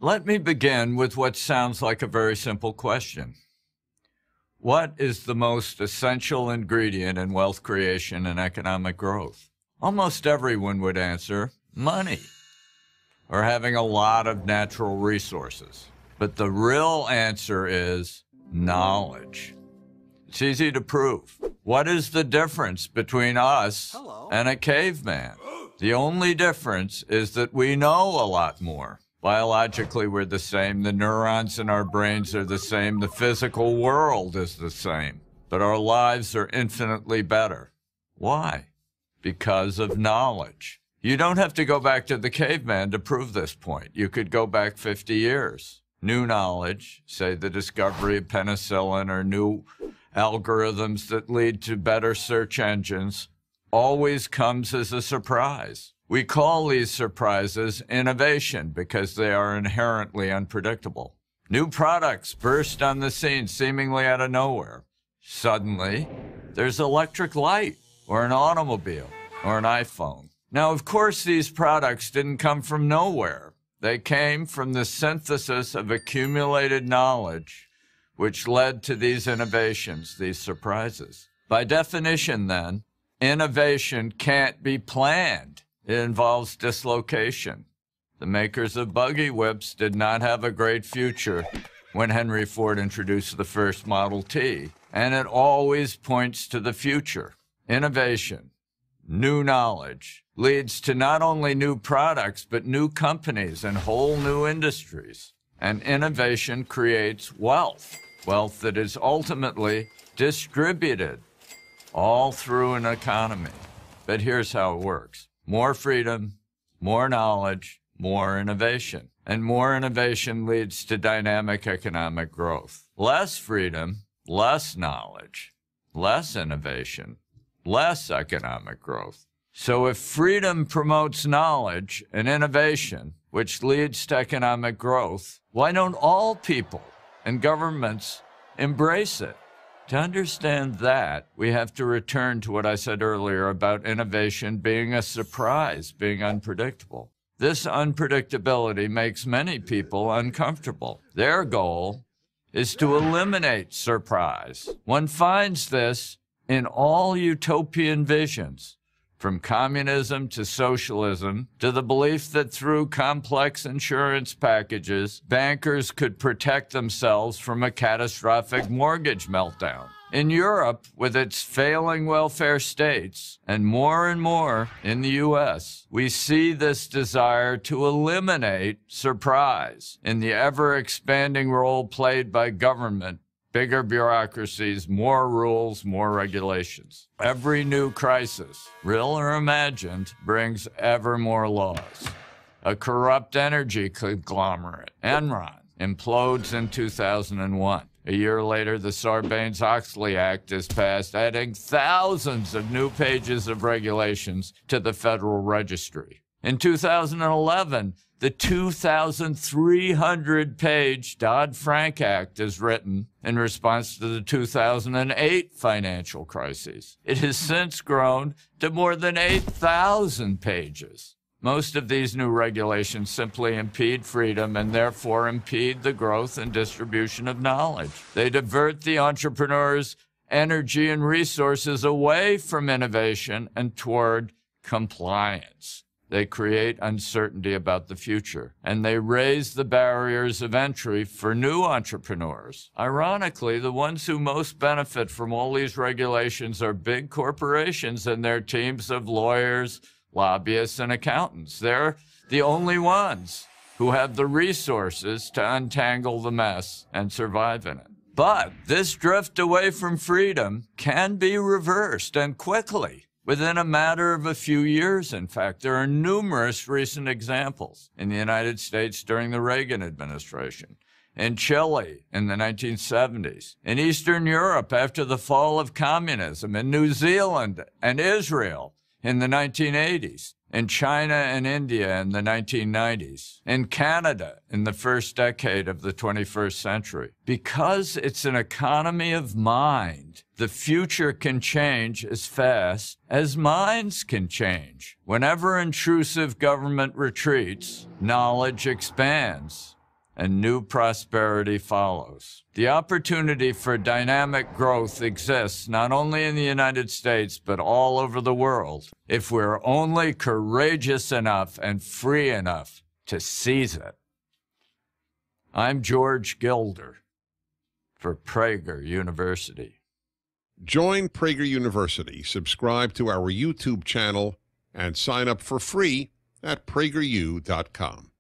Let me begin with what sounds like a very simple question. What is the most essential ingredient in wealth creation and economic growth? Almost everyone would answer money, or having a lot of natural resources. But the real answer is knowledge. It's easy to prove. What is the difference between us and a caveman? The only difference is that we know a lot more. Biologically, we're the same. The neurons in our brains are the same. The physical world is the same. But our lives are infinitely better. Why? Because of knowledge. You don't have to go back to the caveman to prove this point. You could go back 50 years. New knowledge, say the discovery of penicillin or new algorithms that lead to better search engines, always comes as a surprise. We call these surprises innovation because they are inherently unpredictable. New products burst on the scene seemingly out of nowhere. Suddenly, there's electric light, or an automobile, or an iPhone. Now, of course, these products didn't come from nowhere. They came from the synthesis of accumulated knowledge, which led to these innovations, these surprises. By definition, then, innovation can't be planned. It involves dislocation. The makers of buggy whips did not have a great future when Henry Ford introduced the first Model T, and it always points to the future. Innovation, new knowledge, leads to not only new products, but new companies and whole new industries. And innovation creates wealth, wealth that is ultimately distributed all through an economy. But here's how it works. More freedom, more knowledge, more innovation. And more innovation leads to dynamic economic growth. Less freedom, less knowledge, less innovation, less economic growth. So if freedom promotes knowledge and innovation, which leads to economic growth, why don't all people and governments embrace it? To understand that, we have to return to what I said earlier about innovation being a surprise, being unpredictable. This unpredictability makes many people uncomfortable. Their goal is to eliminate surprise. One finds this in all utopian visions, from communism to socialism, to the belief that through complex insurance packages, bankers could protect themselves from a catastrophic mortgage meltdown. In Europe, with its failing welfare states, and more in the U.S., we see this desire to eliminate surprise in the ever-expanding role played by government. Bigger bureaucracies, more rules, more regulations. Every new crisis, real or imagined, brings ever more laws. A corrupt energy conglomerate, Enron, implodes in 2001. A year later, the Sarbanes-Oxley Act is passed, adding thousands of new pages of regulations to the Federal Registry. In 2011, the 2,300-page Dodd-Frank Act is written in response to the 2008 financial crisis. It has since grown to more than 8,000 pages. Most of these new regulations simply impede freedom and therefore impede the growth and distribution of knowledge. They divert the entrepreneur's energy and resources away from innovation and toward compliance. They create uncertainty about the future, and they raise the barriers of entry for new entrepreneurs. Ironically, the ones who most benefit from all these regulations are big corporations and their teams of lawyers, lobbyists, and accountants. They're the only ones who have the resources to untangle the mess and survive in it. But this drift away from freedom can be reversed, and quickly. Within a matter of a few years, in fact. There are numerous recent examples in the United States during the Reagan administration, in Chile in the 1970s, in Eastern Europe after the fall of communism, in New Zealand and Israel in the 1980s, in China and India in the 1990s, in Canada in the first decade of the 21st century. Because it's an economy of mind, the future can change as fast as minds can change. Whenever intrusive government retreats, knowledge expands. and new prosperity follows. The opportunity for dynamic growth exists not only in the United States, but all over the world, if we're only courageous enough and free enough to seize it. I'm George Gilder for Prager University. Join Prager University, subscribe to our YouTube channel, and sign up for free at prageru.com.